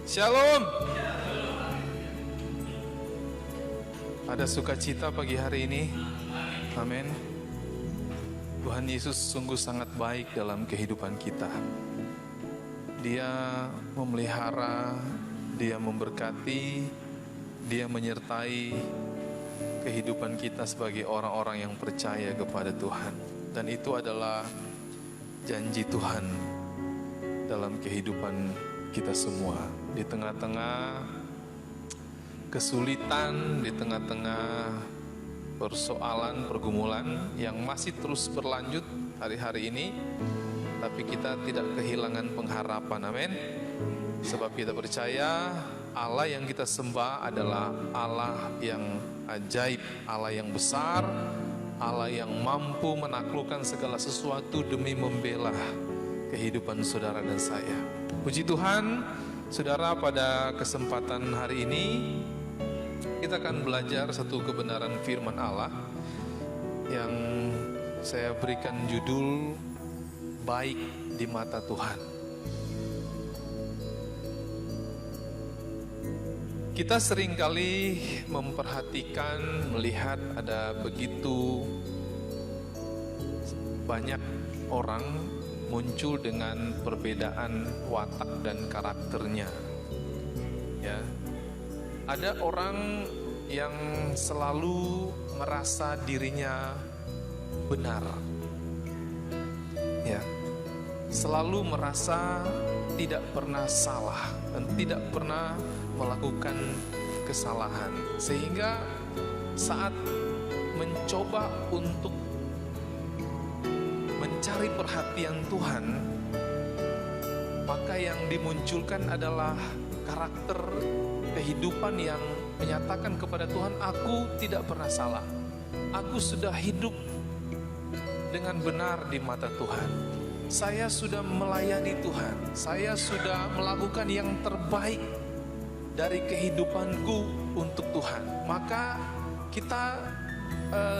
Shalom. Ada sukacita pagi hari ini. Amin. Tuhan Yesus sungguh sangat baik dalam kehidupan kita. Dia memelihara, Dia memberkati, Dia menyertai kehidupan kita sebagai orang-orang yang percaya kepada Tuhan. Dan itu adalah janji Tuhan dalam kehidupan kita semua. Di tengah-tengah kesulitan, di tengah-tengah persoalan, pergumulan yang masih terus berlanjut hari-hari ini, tapi kita tidak kehilangan pengharapan, amin. Sebab kita percaya Allah yang kita sembah adalah Allah yang ajaib, Allah yang besar, Allah yang mampu menaklukkan segala sesuatu demi membela kehidupan saudara dan saya. Puji Tuhan, saudara, pada kesempatan hari ini kita akan belajar satu kebenaran firman Allah yang saya berikan judul baik di mata Tuhan. Kita seringkali memperhatikan, melihat ada begitu banyak orang muncul dengan perbedaan watak dan karakternya. Ya. Ada orang yang selalu merasa dirinya benar. Ya. Selalu merasa tidak pernah salah dan tidak pernah melakukan kesalahan, sehingga saat mencoba untuk mencari perhatian Tuhan, maka yang dimunculkan adalah karakter kehidupan yang menyatakan kepada Tuhan, aku tidak pernah salah, aku sudah hidup dengan benar di mata Tuhan, saya sudah melayani Tuhan, saya sudah melakukan yang terbaik dari kehidupanku untuk Tuhan. Maka kita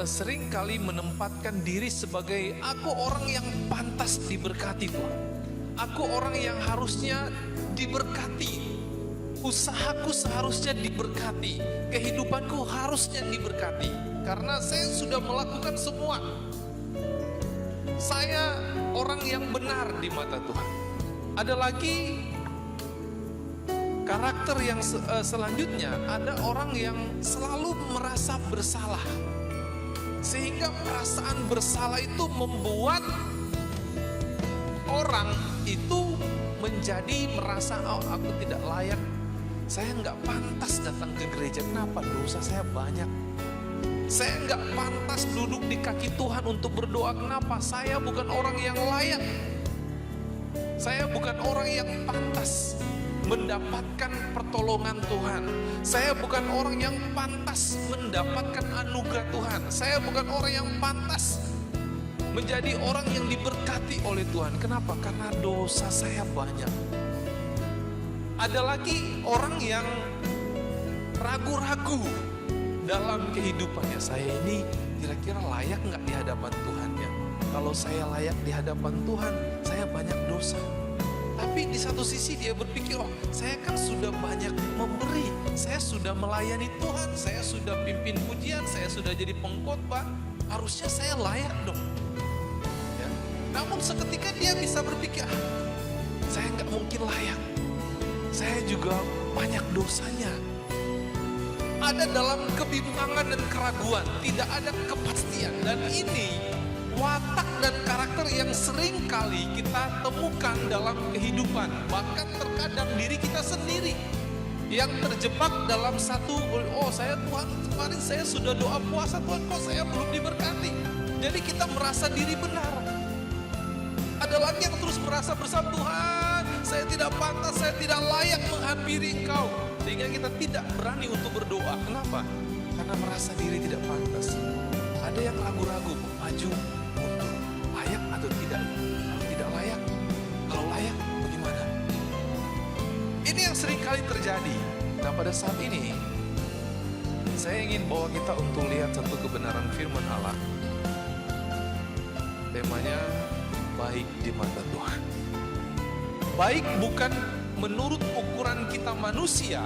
sering kali menempatkan diri sebagai aku orang yang pantas diberkati Tuhan, aku orang yang harusnya diberkati, usahaku seharusnya diberkati, kehidupanku harusnya diberkati, karena saya sudah melakukan semua, saya orang yang benar di mata Tuhan. Ada lagi karakter yang selanjutnya, ada orang yang selalu merasa bersalah, sehingga perasaan bersalah itu membuat orang itu menjadi merasa, oh aku tidak layak, saya nggak pantas datang ke gereja, kenapa? Dosa saya banyak. Saya nggak pantas duduk di kaki Tuhan untuk berdoa, kenapa? Saya bukan orang yang layak, saya bukan orang yang pantas mendapatkan pertolongan Tuhan, saya bukan orang yang pantas mendapatkan anugerah Tuhan, saya bukan orang yang pantas menjadi orang yang diberkati oleh Tuhan. Kenapa? Karena dosa saya banyak. Ada lagi orang yang ragu-ragu dalam kehidupannya, saya ini kira-kira layak nggak di hadapan Tuhan ya? Kalau saya layak di hadapan Tuhan, saya banyak dosa. Tapi di satu sisi dia berpikir, oh saya kan sudah banyak memberi, saya sudah melayani Tuhan, saya sudah pimpin pujian, saya sudah jadi pengkhotbah, harusnya saya layak dong. Ya. Namun seketika dia bisa berpikir, saya nggak mungkin layak, saya juga banyak dosanya. Ada dalam kebimbangan dan keraguan, tidak ada kepastian, dan ini watak dan karakter yang sering kali kita temukan dalam kehidupan. Bahkan terkadang diri kita sendiri yang terjebak dalam satu, oh saya Tuhan kemarin saya sudah doa puasa, Tuhan kok saya belum diberkati. Jadi kita merasa diri benar. Ada lagi yang terus merasa bersama Tuhan, saya tidak pantas, saya tidak layak menghampiri Engkau, sehingga kita tidak berani untuk berdoa. Kenapa? Karena merasa diri tidak pantas. Ada yang ragu-ragu, maju, mundur, layak atau tidak? Kalau tidak layak, kalau layak bagaimana? Ini yang sering kali terjadi. Nah pada saat ini, saya ingin bawa kita untuk lihat satu kebenaran firman Allah. Temanya baik di mata Tuhan. Baik bukan menurut ukuran kita manusia,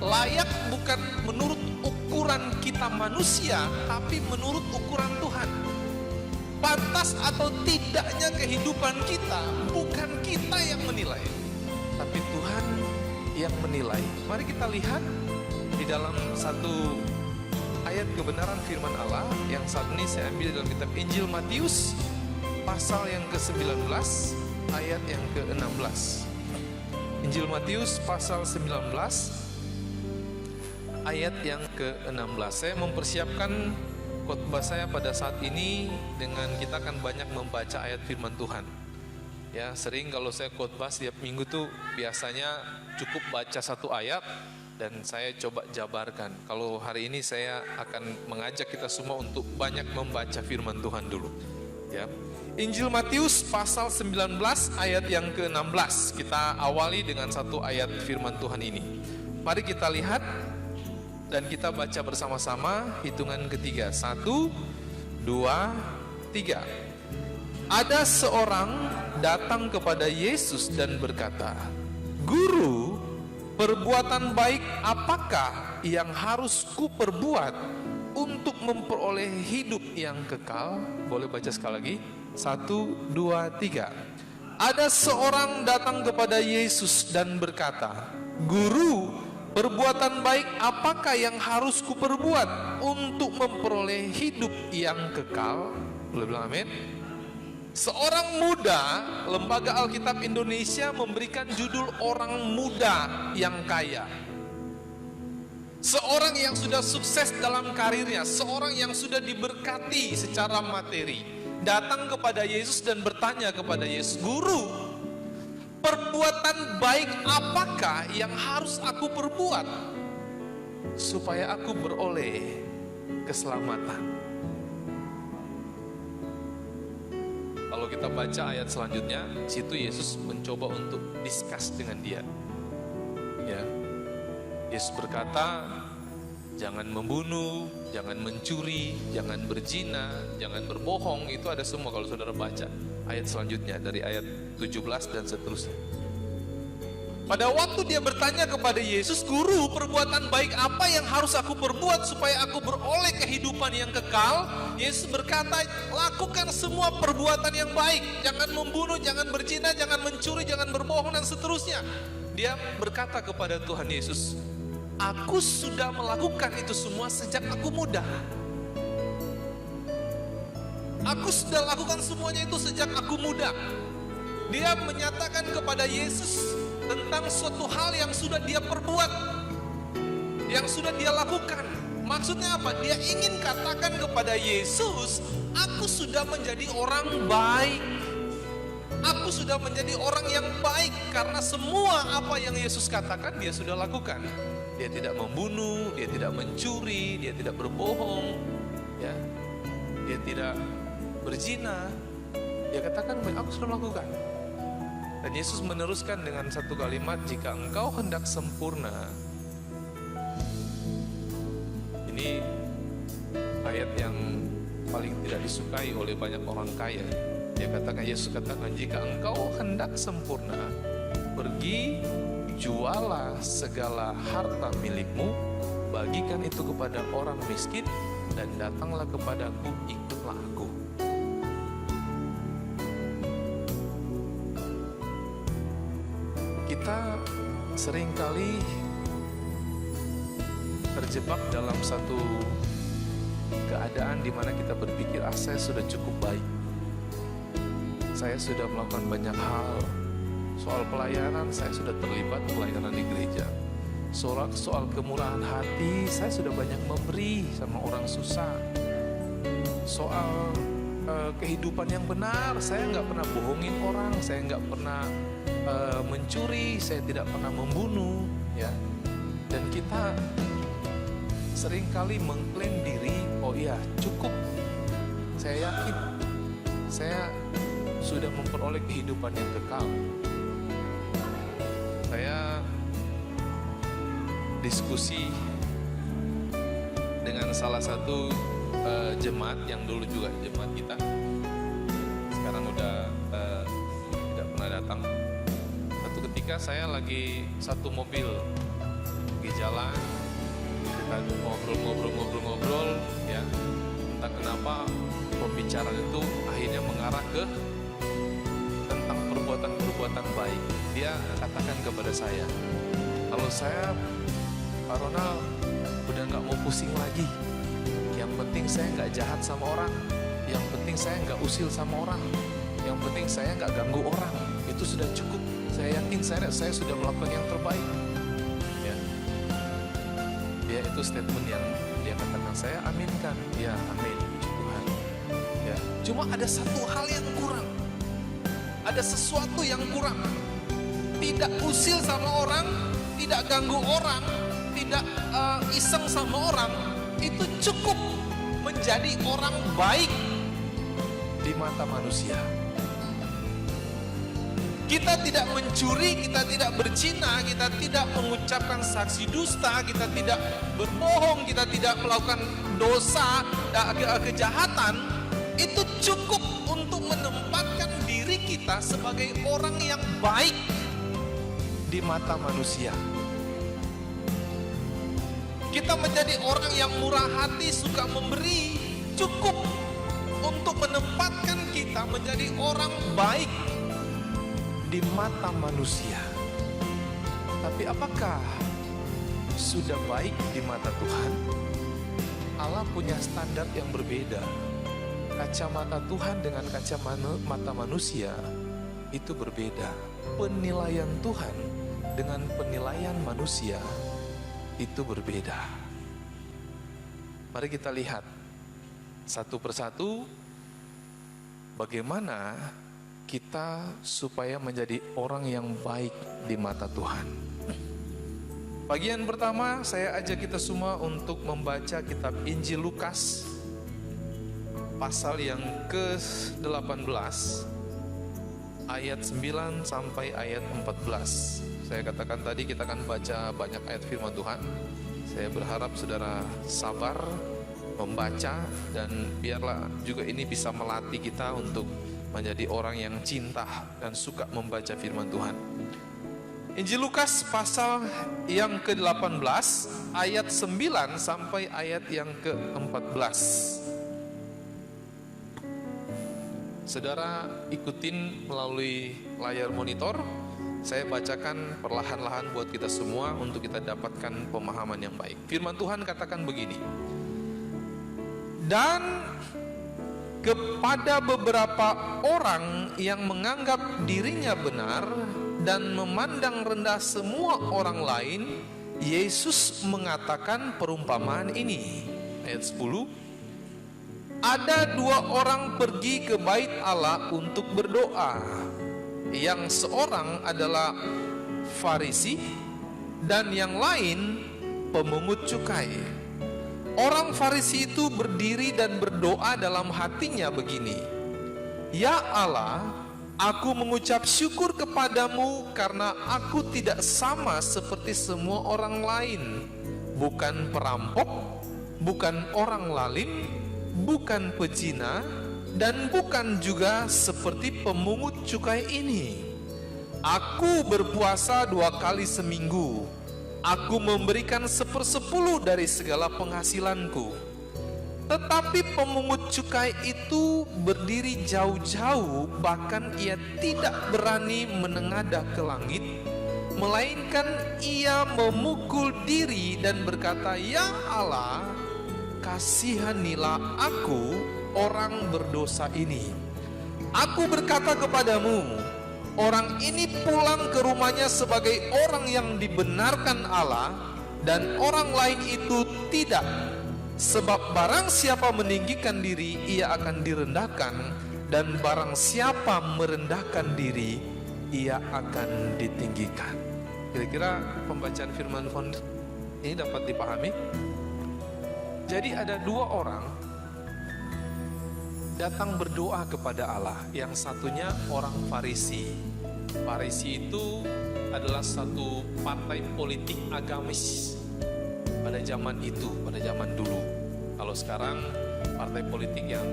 layak bukan menurut ukuran kita manusia, tapi menurut ukuran Tuhan. Pantas atau tidaknya kehidupan kita bukan kita yang menilai, tapi Tuhan yang menilai. Mari kita lihat di dalam satu ayat kebenaran firman Allah yang saat ini saya ambil dalam kitab Injil Matius pasal yang ke-19 ayat yang ke-16. Injil Matius pasal 19 ayat yang ke-16. Saya mempersiapkan khotbah saya pada saat ini dengan kita akan banyak membaca ayat firman Tuhan. Ya, sering kalau saya khotbah setiap minggu tuh biasanya cukup baca satu ayat dan saya coba jabarkan. Kalau hari ini saya akan mengajak kita semua untuk banyak membaca firman Tuhan dulu. Ya. Injil Matius pasal 19 ayat yang ke-16. Kita awali dengan satu ayat firman Tuhan ini. Mari kita lihat dan kita baca bersama-sama, hitungan ketiga. 1, 2, 3. Ada seorang datang kepada Yesus dan berkata, "Guru, perbuatan baik apakah yang harus kuperbuat untuk memperoleh hidup yang kekal?" Boleh baca sekali lagi. 1, 2, 3. Ada seorang datang kepada Yesus dan berkata, "Guru, perbuatan baik apakah yang harus kuperbuat untuk memperoleh hidup yang kekal?" Boleh bilang amin. Seorang muda, Lembaga Alkitab Indonesia memberikan judul orang muda yang kaya. Seorang yang sudah sukses dalam karirnya, seorang yang sudah diberkati secara materi, datang kepada Yesus dan bertanya kepada Yesus, "Guru, perbuatan baik apakah yang harus aku perbuat supaya aku beroleh keselamatan?" Kalau kita baca ayat selanjutnya, situ Yesus mencoba untuk discuss dengan dia. Ya. Yesus berkata, jangan membunuh, jangan mencuri, jangan berzina, jangan berbohong. Itu ada semua kalau saudara baca ayat selanjutnya dari ayat 17 dan seterusnya. Pada waktu dia bertanya kepada Yesus, "Guru, perbuatan baik apa yang harus aku perbuat supaya aku beroleh kehidupan yang kekal?" Yesus berkata, lakukan semua perbuatan yang baik. Jangan membunuh, jangan berzina, jangan mencuri, jangan berbohong, dan seterusnya. Dia berkata kepada Tuhan Yesus, "Aku sudah melakukan itu semua sejak aku muda. Aku sudah lakukan semuanya itu sejak aku muda." Dia menyatakan kepada Yesus tentang suatu hal yang sudah dia perbuat, yang sudah dia lakukan. Maksudnya apa? Dia ingin katakan kepada Yesus, aku sudah menjadi orang baik. Aku sudah menjadi orang yang baik karena semua apa yang Yesus katakan dia sudah lakukan. Dia tidak membunuh, dia tidak mencuri, dia tidak berbohong, ya. Dia tidak berzina. Dia katakan, aku sudah melakukan. Dan Yesus meneruskan dengan satu kalimat, "Jika engkau hendak sempurna." Ini ayat yang paling tidak disukai oleh banyak orang kaya. Yesus katakan, "Jika engkau hendak sempurna, pergi, jualah segala harta milikmu, bagikan itu kepada orang miskin, dan datanglah kepadaku, ikutlah aku." Kita seringkali terjebak dalam satu keadaan di mana kita berpikir, saya sudah cukup baik, saya sudah melakukan banyak hal. Soal pelayanan, saya sudah terlibat pelayanan di gereja. Soal kemurahan hati, saya sudah banyak memberi sama orang susah. Soal kehidupan yang benar, saya nggak pernah bohongin orang, saya nggak pernah mencuri, saya tidak pernah membunuh, ya. Dan kita seringkali mengklaim diri, oh iya cukup, saya yakin saya sudah memperoleh kehidupan yang kekal. Saya diskusi dengan salah satu jemaat yang dulu juga jemaat kita, sekarang udah tidak pernah datang. Satu ketika ketika saya lagi satu mobil, lagi jalan, kita ngobrol, ya, entah kenapa pembicaraan itu akhirnya mengarah ke tentang perbuatan baik. Dia katakan kepada saya, kalau saya, Pak Ronald, udah gak mau pusing lagi. Yang penting saya gak jahat sama orang, yang penting saya gak usil sama orang, yang penting saya gak ganggu orang. Itu sudah cukup. Saya yakin saya sudah melakukan yang terbaik. Ya, ya itu statement yang dia katakan, saya aminkan. Ya, amin, puji Tuhan. Ya, cuma ada satu hal yang kurang. Ada sesuatu yang kurang. Tidak usil sama orang, tidak ganggu orang, tidak iseng sama orang, itu cukup menjadi orang baik di mata manusia. Kita tidak mencuri, kita tidak berzina, kita tidak mengucapkan saksi dusta, kita tidak berbohong, kita tidak melakukan dosa, kejahatan. Itu cukup untuk menempatkan diri kita sebagai orang yang baik di mata manusia. Kita menjadi orang yang murah hati, suka memberi, cukup untuk menempatkan kita menjadi orang baik di mata manusia. Tapi apakah sudah baik di mata Tuhan? Allah punya standar yang berbeda. Kacamata Tuhan dengan kacamata manusia itu berbeda. Penilaian Tuhan dengan penilaian manusia itu berbeda. Mari kita lihat satu persatu bagaimana kita supaya menjadi orang yang baik di mata Tuhan. Bagian pertama, saya ajak kita semua untuk membaca kitab Injil Lukas pasal yang ke-18 ayat 9 sampai ayat 14. Saya katakan tadi kita akan baca banyak ayat firman Tuhan. Saya berharap saudara sabar membaca, dan biarlah juga ini bisa melatih kita untuk menjadi orang yang cinta dan suka membaca firman Tuhan. Injil Lukas pasal yang ke-18 ayat 9 sampai ayat yang ke-14. Saudara ikutin melalui layar monitor. Saya bacakan perlahan-lahan buat kita semua untuk kita dapatkan pemahaman yang baik. Firman Tuhan katakan begini. Dan kepada beberapa orang yang menganggap dirinya benar dan memandang rendah semua orang lain, Yesus mengatakan perumpamaan ini. Ayat 10. Ada dua orang pergi ke bait Allah untuk berdoa. Yang seorang adalah Farisi dan yang lain pemungut cukai. Orang Farisi itu berdiri dan berdoa dalam hatinya begini, Ya Allah, aku mengucap syukur kepadamu karena aku tidak sama seperti semua orang lain. Bukan perampok, bukan orang lalim, bukan pezina, dan bukan juga seperti pemungut cukai ini. Aku berpuasa 2 kali seminggu. Aku memberikan 1/10 dari segala penghasilanku. Tetapi pemungut cukai itu berdiri jauh-jauh, bahkan ia tidak berani menengadah ke langit, melainkan ia memukul diri dan berkata, Ya Allah, kasihanilah aku, orang berdosa ini. Aku berkata kepadamu, orang ini pulang ke rumahnya sebagai orang yang dibenarkan Allah, dan orang lain itu tidak. Sebab barang siapa meninggikan diri, ia akan direndahkan, dan barang siapa merendahkan diri, ia akan ditinggikan. Kira-kira pembacaan firman Tuhan ini dapat dipahami? Jadi ada dua orang datang berdoa kepada Allah. Yang satunya orang Farisi. Farisi itu adalah satu partai politik agamis pada zaman itu, pada zaman dulu. Kalau sekarang partai politik yang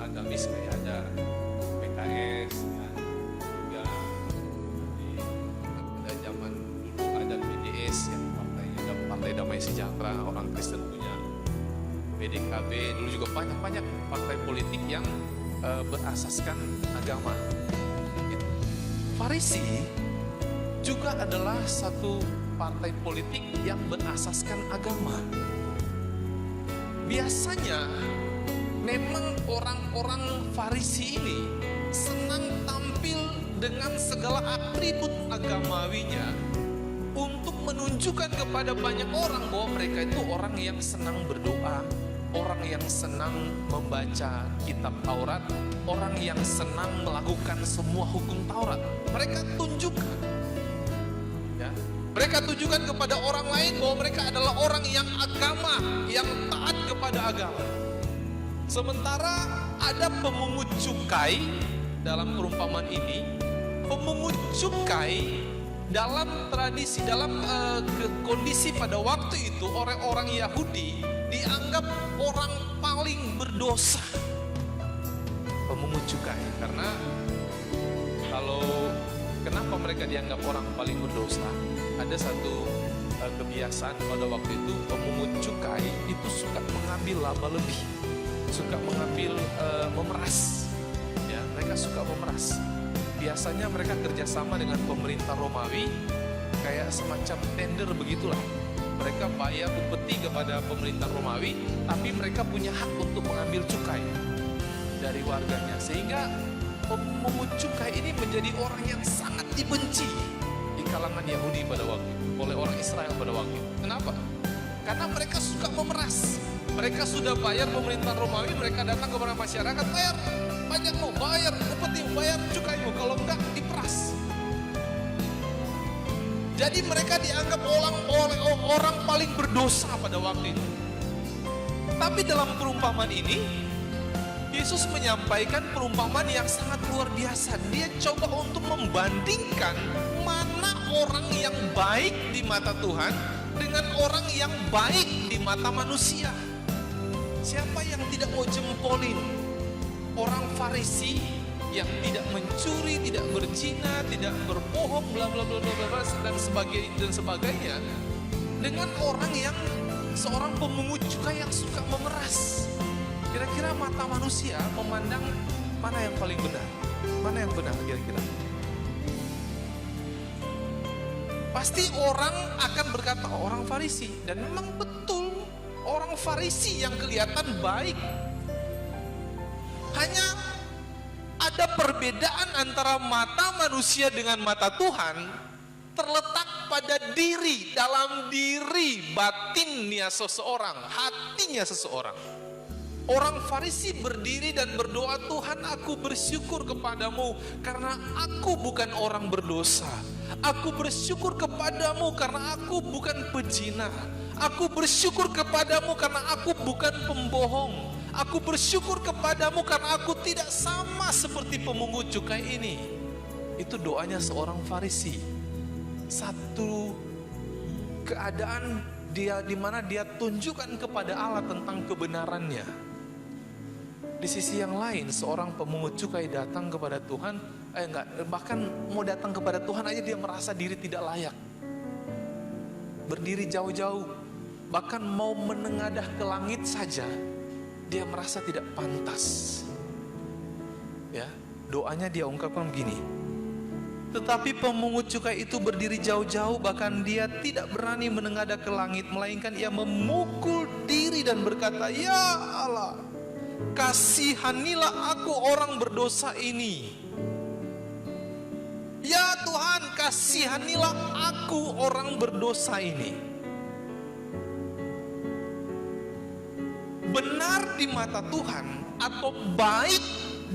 agamis kayak ada PKS, ya, juga Sejahtera, orang Kristen punya PDKB, dulu juga banyak partai politik yang berasaskan agama. Farisi juga adalah satu partai politik yang berasaskan agama. Biasanya memang orang-orang Farisi ini senang tampil dengan segala atribut agamawinya untuk menunjukkan kepada banyak orang bahwa mereka itu orang yang senang berdoa, orang yang senang membaca kitab Taurat, orang yang senang melakukan semua hukum Taurat. Mereka tunjukkan, ya, mereka tunjukkan kepada orang lain bahwa mereka adalah orang yang agama, yang taat kepada agama. Sementara ada pemungut cukai dalam perumpamaan ini. Pemungut cukai dalam tradisi, dalam kondisi pada waktu itu, orang-orang Yahudi dianggap orang paling berdosa. Pemungut cukai, karena kenapa mereka dianggap orang paling berdosa? Ada satu kebiasaan pada waktu itu, pemungut cukai itu suka mengambil laba lebih, suka mengambil memeras, ya, mereka suka memeras. Biasanya mereka kerjasama dengan pemerintah Romawi, kayak semacam tender begitulah. Mereka bayar upeti kepada pemerintah Romawi, tapi mereka punya hak untuk mengambil cukai dari warganya. Sehingga pemungut cukai ini menjadi orang yang sangat dibenci di kalangan Yahudi pada waktu itu, oleh orang Israel pada waktu itu. Kenapa? Karena mereka suka memeras. Mereka sudah bayar pemerintah Romawi, mereka datang kepada masyarakat, bayar pajakmu, bayar upeti, bayar cukaimu, kalau enggak diperas. Jadi mereka dianggap orang paling berdosa pada waktu itu. Tapi dalam perumpamaan ini, Yesus menyampaikan perumpamaan yang sangat luar biasa. Dia coba untuk membandingkan mana orang yang baik di mata Tuhan dengan orang yang baik di mata manusia. Siapa yang tidak mau jempolin orang Farisi yang tidak mencuri, tidak berzina, tidak berbohong, bla bla bla bla bla dan sebagainya, dengan orang yang seorang pemungut cukai yang suka memeras. Kira-kira mata manusia memandang mana yang paling benar? Mana yang benar kira-kira? Pasti orang akan berkata orang Farisi, dan memang betul orang Farisi yang kelihatan baik. Hanya ada perbedaan antara mata manusia dengan mata Tuhan terletak pada diri, dalam diri batinnya seseorang, hatinya seseorang. Orang Farisi berdiri dan berdoa, Tuhan, aku bersyukur kepadamu karena aku bukan orang berdosa. Aku bersyukur kepadamu karena aku bukan pezina. Aku bersyukur kepadamu karena aku bukan pembohong. Aku bersyukur kepadamu karena aku tidak sama seperti pemungut cukai ini. Itu doanya seorang Farisi. Satu keadaan dia di mana dia tunjukkan kepada Allah tentang kebenarannya. Di sisi yang lain, seorang pemungut cukai datang kepada Tuhan, bahkan mau datang kepada Tuhan aja dia merasa diri tidak layak. Berdiri jauh-jauh, bahkan mau menengadah ke langit saja, dia merasa tidak pantas. Ya, doanya dia ungkapkan begini. Tetapi pemungut cukai itu berdiri jauh-jauh, bahkan dia tidak berani menengadah ke langit, melainkan ia memukul diri dan berkata, Ya Allah, kasihanilah aku orang berdosa ini. Ya Tuhan, kasihanilah aku orang berdosa ini. Benar di mata Tuhan atau baik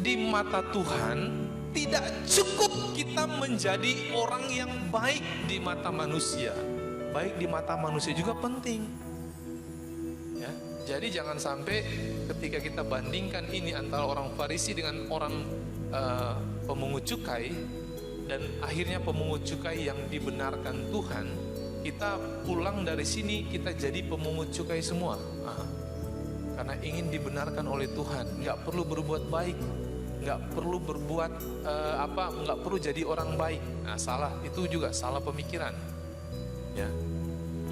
di mata Tuhan tidak cukup kita menjadi orang yang baik di mata manusia. Baik di mata manusia juga penting. Ya, jadi jangan sampai ketika kita bandingkan ini antara orang Farisi dengan orang pemungut cukai, dan akhirnya pemungut cukai yang dibenarkan Tuhan, kita pulang dari sini kita jadi pemungut cukai semua. Karena ingin dibenarkan oleh Tuhan, nggak perlu berbuat baik, nggak perlu berbuat nggak perlu jadi orang baik. Nah, salah, itu juga salah pemikiran. Ya,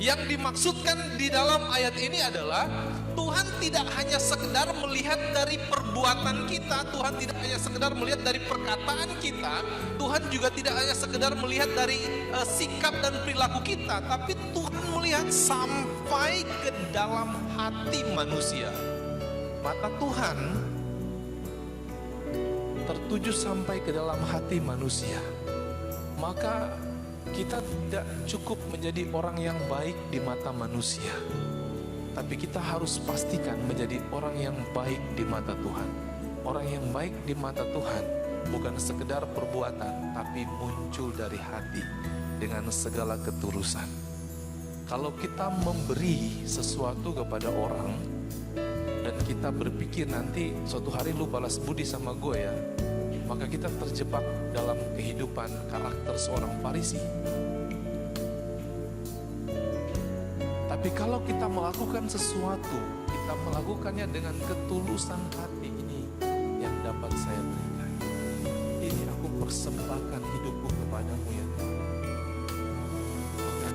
Yang dimaksudkan di dalam ayat ini adalah Tuhan tidak hanya sekedar melihat dari perbuatan kita, Tuhan tidak hanya sekedar melihat dari perkataan kita, Tuhan juga tidak hanya sekedar melihat dari sikap dan perilaku kita, tapi Tuhan melihat sampai ke dalam hati manusia. Mata Tuhan tertuju sampai ke dalam hati manusia. Maka kita tidak cukup menjadi orang yang baik di mata manusia, tapi kita harus pastikan menjadi orang yang baik di mata Tuhan. Orang yang baik di mata Tuhan bukan sekedar perbuatan, tapi muncul dari hati dengan segala ketulusan. Kalau kita memberi sesuatu kepada orang dan kita berpikir nanti suatu hari lu balas budi sama gue ya, maka kita terjebak dalam kehidupan karakter seorang Farisi. Tapi kalau kita melakukan sesuatu, kita melakukannya dengan ketulusan hati, ini yang dapat saya berikan. Ini aku persembahkan hidupku kepadamu ya Tuhan. Maka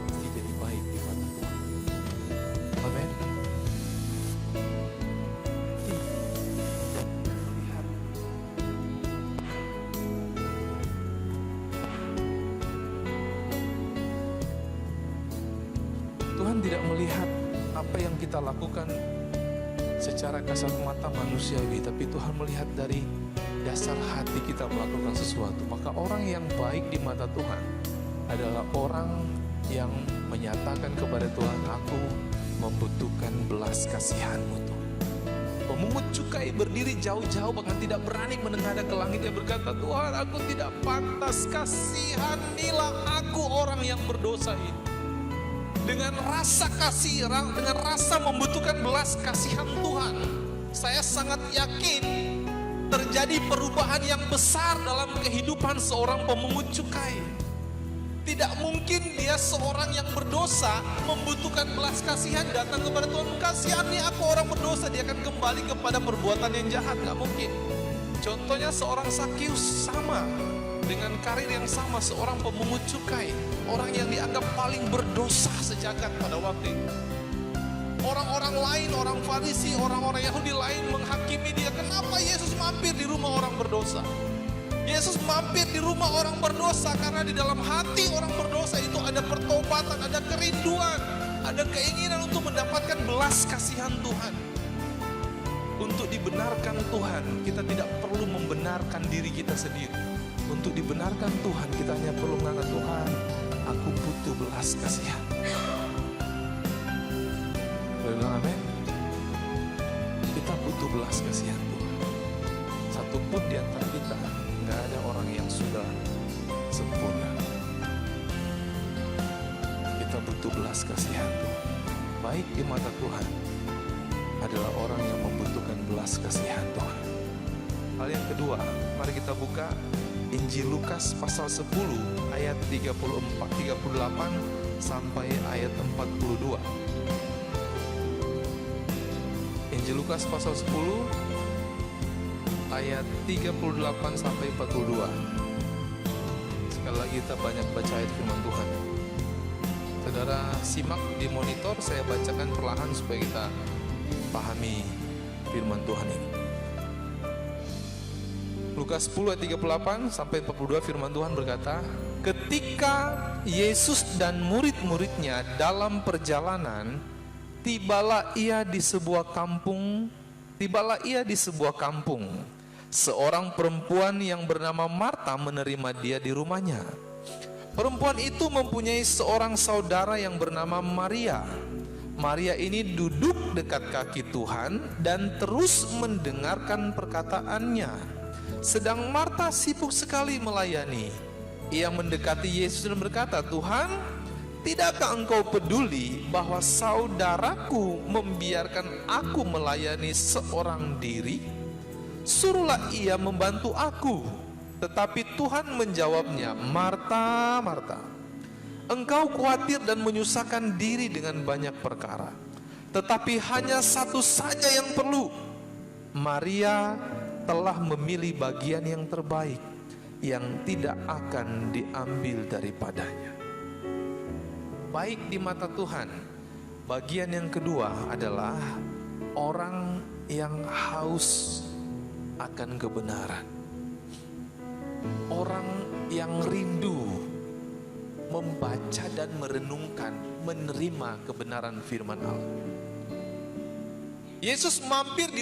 pasti jadi baik di mata Tuhan. Amin. Tuhan tidak melihat apa yang kita lakukan secara kasat mata manusiawi, tapi Tuhan melihat dari dasar hati kita melakukan sesuatu. Maka orang yang baik di mata Tuhan adalah orang yang menyatakan kepada Tuhan, aku membutuhkan belas kasihan-Mu Tuhan. Pemungut cukai berdiri jauh-jauh bahkan tidak berani menengadah ke langit. Dia berkata, Tuhan, aku tidak pantas, kasihanilah aku orang yang berdosa ini. Dengan rasa kasih, dengan rasa membutuhkan belas kasihan Tuhan, saya sangat yakin terjadi perubahan yang besar dalam kehidupan seorang pemungut cukai. Tidak mungkin dia seorang yang berdosa membutuhkan belas kasihan datang kepada Tuhan, kasihani aku orang berdosa, dia akan kembali kepada perbuatan yang jahat. Gak mungkin. Contohnya seorang Sakius, sama dengan karir yang sama, seorang pemungut cukai, orang yang dianggap paling berdosa sejagat pada waktu itu. Orang-orang lain, orang Farisi, orang-orang Yahudi lain menghakimi dia. Kenapa Yesus mampir di rumah orang berdosa? Yesus mampir di rumah orang berdosa karena di dalam hati orang berdosa itu ada pertobatan, ada kerinduan, ada keinginan untuk mendapatkan belas kasihan Tuhan. Untuk dibenarkan Tuhan, kita tidak perlu membenarkan diri kita sendiri. Untuk dibenarkan Tuhan, kita hanya perlu mengatakan, Tuhan, aku butuh belas kasihan. Boleh bilang amin? Kita butuh belas kasihan Tuhan. Satupun di antara kita, nggak ada orang yang sudah sempurna. Kita butuh belas kasihan Tuhan. Baik di mata Tuhan adalah orang yang membutuhkan belas kasihan Tuhan. Hal yang kedua, mari kita buka Injil Lukas pasal 10 ayat 38 sampai ayat 42. Injil Lukas pasal 10 ayat 38 sampai 42. Sekali lagi kita banyak baca ayat firman Tuhan. Saudara simak di monitor, saya bacakan perlahan supaya kita pahami firman Tuhan ini. Lukas 10 ayat 38 sampai 42 firman Tuhan berkata, ketika Yesus dan murid-muridnya dalam perjalanan, tibalah ia di sebuah kampung. Seorang perempuan yang bernama Marta menerima dia di rumahnya. Perempuan itu mempunyai seorang saudara yang bernama Maria. Maria ini duduk dekat kaki Tuhan dan terus mendengarkan perkataannya. Sedang Marta sibuk sekali melayani. Ia mendekati Yesus dan berkata, Tuhan, tidakkah engkau peduli bahwa saudaraku membiarkan aku melayani seorang diri? Suruhlah ia membantu aku. Tetapi Tuhan menjawabnya, Marta, Marta, engkau khawatir dan menyusahkan diri dengan banyak perkara. Tetapi hanya satu saja yang perlu. Maria telah memilih bagian yang terbaik, yang tidak akan diambil daripadanya. terbaik di mata Tuhan. Bagian yang kedua adalah orang yang haus akan kebenaran. Orang yang rindu membaca dan merenungkan, menerima kebenaran firman Allah. Yesus mampir di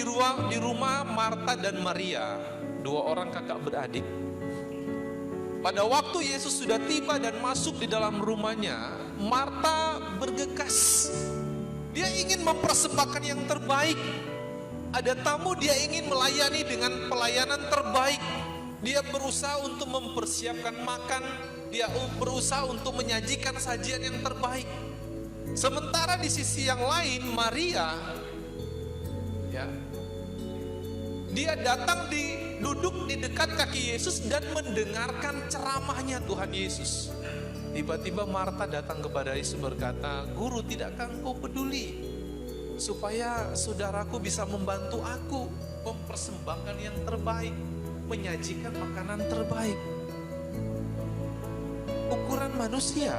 rumah Marta dan Maria, dua orang kakak beradik. Pada waktu Yesus sudah tiba dan masuk di dalam rumahnya, Marta bergegas. Dia ingin mempersembahkan yang terbaik. Ada tamu, dia ingin melayani dengan pelayanan terbaik. Dia berusaha untuk mempersiapkan makan, dia berusaha untuk menyajikan sajian yang terbaik. Sementara di sisi yang lain, Maria, ya, dia datang duduk di dekat kaki Yesus dan mendengarkan ceramahnya Tuhan Yesus. Tiba-tiba Marta datang kepada Yesus berkata, "Guru, tidakkah engkau peduli supaya saudaraku bisa membantu aku mempersembahkan yang terbaik, menyajikan makanan terbaik?" Ukuran manusia,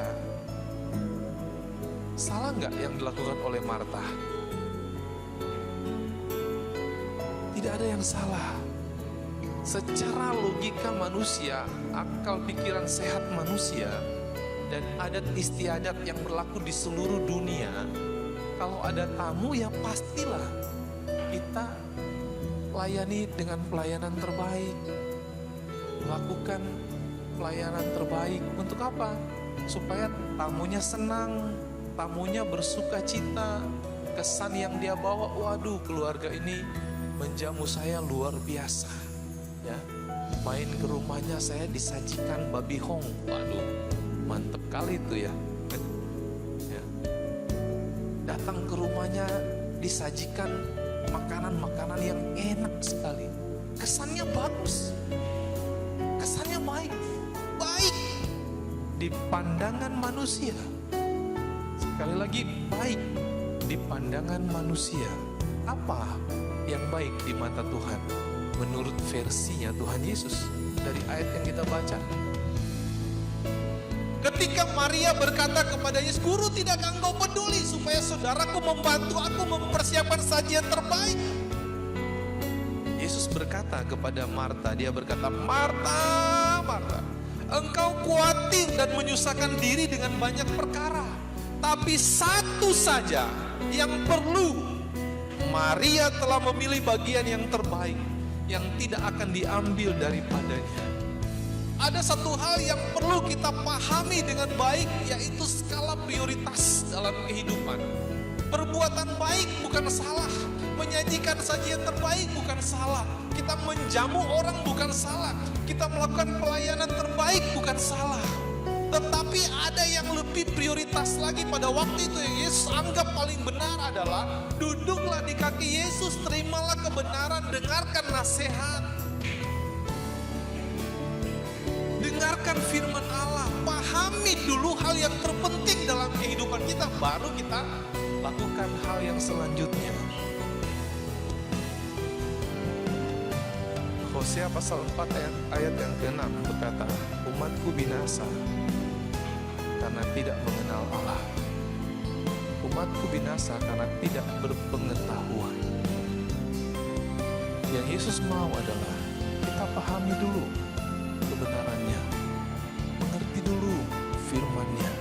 salah nggak yang dilakukan oleh Marta? Tidak ada yang salah. Secara logika manusia, akal pikiran sehat manusia, dan adat istiadat yang berlaku di seluruh dunia, kalau ada tamu ya pastilah kita layani dengan pelayanan terbaik, lakukan pelayanan terbaik. Untuk apa? Supaya tamunya senang, tamunya bersuka cita. Kesan yang dia bawa, waduh, keluarga ini menjamu saya luar biasa, ya. Main ke rumahnya saya disajikan babi hong, waduh, mantep kali itu ya. Ya. Datang ke rumahnya disajikan makanan-makanan yang enak sekali. Kesannya bagus, kesannya baik di pandangan manusia. Sekali lagi, baik di pandangan manusia. Apa yang baik di mata Tuhan menurut versinya Tuhan Yesus dari ayat yang kita baca? Ketika Maria berkata kepada Yesus, "Guru, tidakkah engkau peduli supaya saudaraku membantu aku mempersiapkan sajian terbaik?" Yesus berkata kepada Marta, dia berkata, "Marta, Marta, engkau khawatir dan menyusahkan diri dengan banyak perkara, tapi satu saja yang perlu. Maria telah memilih bagian yang terbaik, yang tidak akan diambil daripadanya." Ada satu hal yang perlu kita pahami dengan baik, yaitu skala prioritas dalam kehidupan. Perbuatan baik bukan salah, menyajikan sajian terbaik bukan salah, kita menjamu orang bukan salah, kita melakukan pelayanan terbaik bukan salah. Tetapi ada yang lebih prioritas lagi pada waktu itu yang Yesus anggap paling benar adalah duduklah di kaki Yesus, terimalah kebenaran, dengarkan nasihat, dengarkan firman Allah, pahami dulu hal yang terpenting dalam kehidupan kita, baru kita lakukan hal yang selanjutnya. Hosea pasal 4 ayat yang ke-6 berkata, "Umatku binasa karena tidak mengenal Allah. Umatku binasa karena tidak berpengetahuan." Yang Yesus mau adalah kita pahami dulu kebenarannya, mengerti dulu firman-Nya,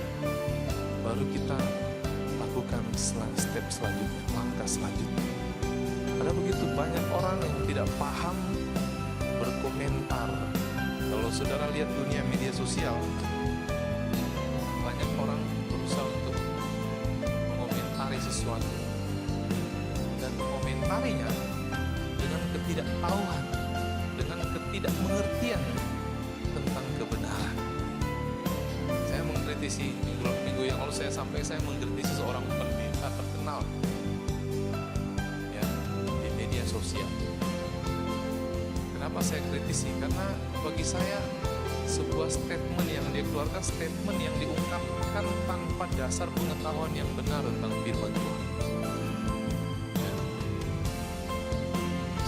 baru kita lakukan step selanjutnya, langkah selanjutnya. Ada begitu banyak orang yang tidak paham berkomentar. Kalau saudara lihat dunia media sosial, banyak orang berusaha untuk mengomentari sesuatu, dan mengomentarinya dengan ketidaktahuan, dengan ketidakmengertian tentang kebenaran. Saya mengkritisi minggu yang lalu, saya mengkritisi seorang pendeta terkenal ya, di media sosial. Kenapa saya kritisi? Karena bagi saya sebuah statement yang dia keluarkan, statement yang diungkapkan tanpa dasar pengetahuan yang benar tentang firman Tuhan. Ya.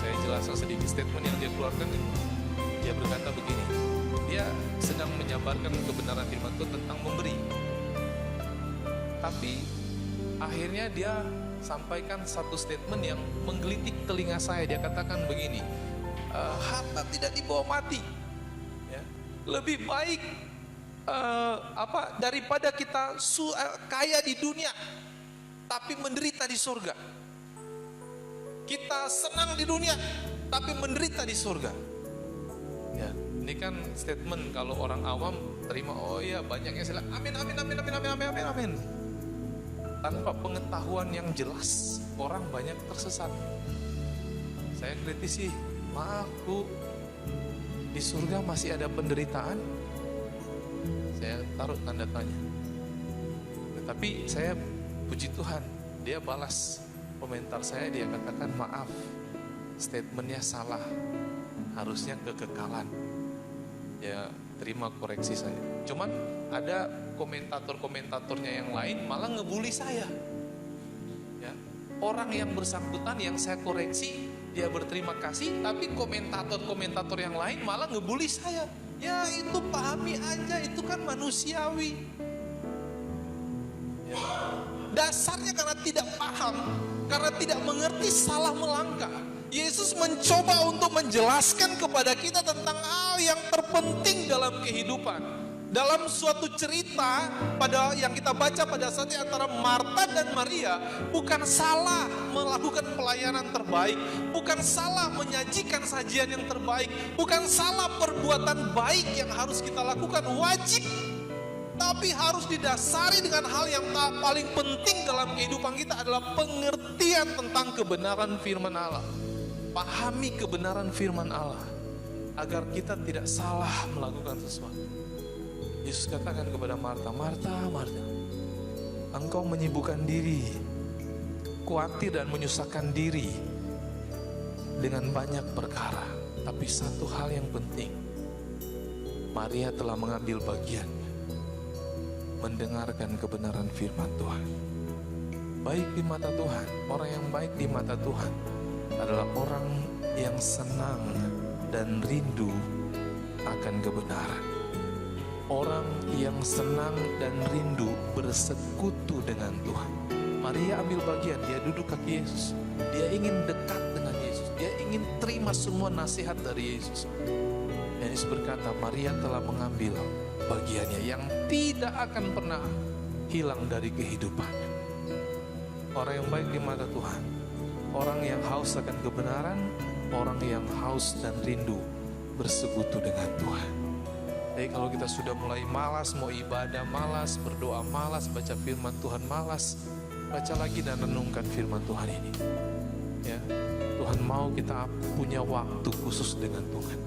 Saya jelaskan sedikit statement yang dia keluarkan. Dia berkata begini, dia sedang menyabarkan kebenaran firman Tuhan tentang memberi. Tapi akhirnya dia sampaikan satu statement yang menggelitik telinga saya. Dia katakan begini, harta tidak dibawa mati, ya. Lebih baik daripada kita kaya di dunia tapi menderita di surga. Kita senang di dunia tapi menderita di surga. Ya, ini kan statement kalau orang awam terima, oh iya, banyaknya sila amin amin amin amin amin amin amin amin. Tanpa pengetahuan yang jelas, orang banyak tersesat. Saya kritisi, maaf Bu, di surga masih ada penderitaan? Saya taruh tanda tanya. Tetapi saya puji Tuhan, dia balas komentar saya, dia katakan maaf, statementnya salah, harusnya kekekalan. Ya, terima koreksi saya. Cuman ada komentator-komentatornya yang lain malah ngebully saya. Ya, orang yang bersangkutan yang saya koreksi, dia berterima kasih, tapi komentator-komentator yang lain malah ngebully saya. Ya itu pahami aja, itu kan manusiawi. Ya. Dasarnya karena tidak paham, karena tidak mengerti, salah melangkah. Yesus mencoba untuk menjelaskan kepada kita tentang hal yang terpenting dalam kehidupan. Dalam suatu cerita yang kita baca pada saat antara Marta dan Maria, bukan salah melakukan pelayanan terbaik, bukan salah menyajikan sajian yang terbaik, bukan salah perbuatan baik yang harus kita lakukan, wajib, tapi harus didasari dengan hal yang paling penting dalam kehidupan kita adalah pengertian tentang kebenaran firman Allah. Pahami kebenaran firman Allah agar kita tidak salah melakukan sesuatu. Yesus katakan kepada Marta, Marta, Marta, engkau menyibukkan diri, khawatir dan menyusahkan diri dengan banyak perkara. Tapi satu hal yang penting, Maria telah mengambil bagian mendengarkan kebenaran firman Tuhan. Baik di mata Tuhan, orang yang baik di mata Tuhan adalah orang yang senang dan rindu akan kebenaran. Orang yang senang dan rindu bersekutu dengan Tuhan. Maria ambil bagian, dia duduk kaki Yesus. Dia ingin dekat dengan Yesus. Dia ingin terima semua nasihat dari Yesus. Dan Yesus berkata, Maria telah mengambil bagiannya yang tidak akan pernah hilang dari kehidupannya. Orang yang baik di mata Tuhan, orang yang haus akan kebenaran, orang yang haus dan rindu bersekutu dengan Tuhan. Jadi kalau kita sudah mulai malas, mau ibadah malas, berdoa malas, baca firman Tuhan malas, baca lagi dan renungkan firman Tuhan ini. Ya, Tuhan mau kita punya waktu khusus dengan Tuhan.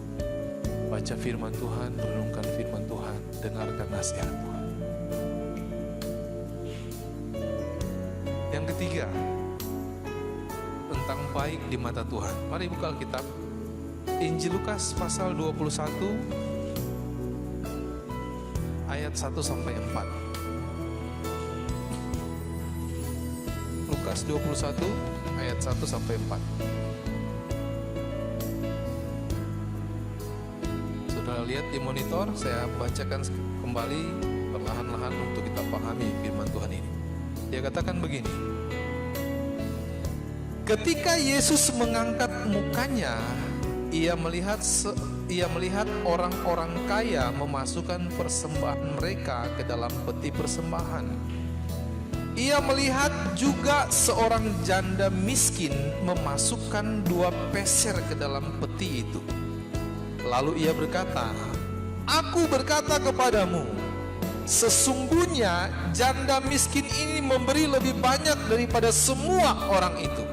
Baca firman Tuhan, renungkan firman Tuhan, dengarkan nasihat Tuhan. Yang ketiga, tentang baik di mata Tuhan. Mari buka Alkitab. Injil Lukas pasal 21 ayat 1 sampai 4. Lukas 21 ayat 1 sampai 4. Sudah lihat di monitor, saya bacakan kembali perlahan-lahan untuk kita pahami firman Tuhan ini. Dia katakan begini. Ketika Yesus mengangkat mukanya, ia melihat orang-orang kaya memasukkan persembahan mereka ke dalam peti persembahan. Ia melihat juga seorang janda miskin memasukkan 2 peser ke dalam peti itu. Lalu ia berkata, "Aku berkata kepadamu, sesungguhnya janda miskin ini memberi lebih banyak daripada semua orang itu.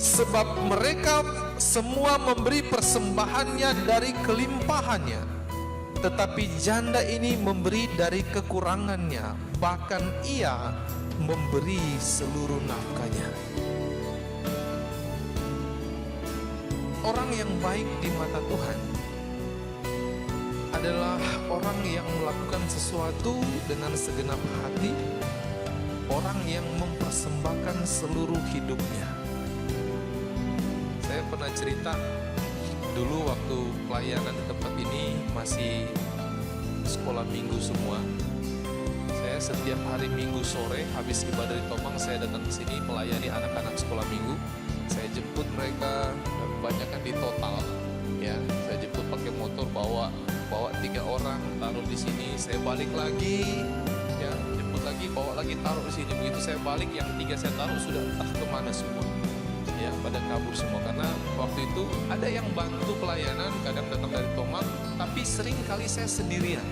Sebab mereka semua memberi persembahannya dari kelimpahannya, tetapi janda ini memberi dari kekurangannya, bahkan ia memberi seluruh nafkahnya." Orang yang baik di mata Tuhan adalah orang yang melakukan sesuatu dengan segenap hati, orang yang mempersembahkan seluruh hidupnya. Saya pernah cerita dulu waktu pelayanan di tempat ini masih sekolah minggu semua. Saya setiap hari Minggu sore habis ibadah di Tomang, saya datang ke sini melayani anak-anak sekolah minggu. Saya jemput mereka, kebanyakan di total ya. Saya jemput pakai motor, bawa 3 orang, taruh di sini, saya balik lagi ya, jemput lagi, bawa lagi, taruh di sini. Begitu saya balik, yang 3 saya taruh sudah entah kemana semua ya, pada kabur semua. Karena waktu itu ada yang bantu pelayanan, kadang datang dari Tomang, tapi sering kali saya sendirian.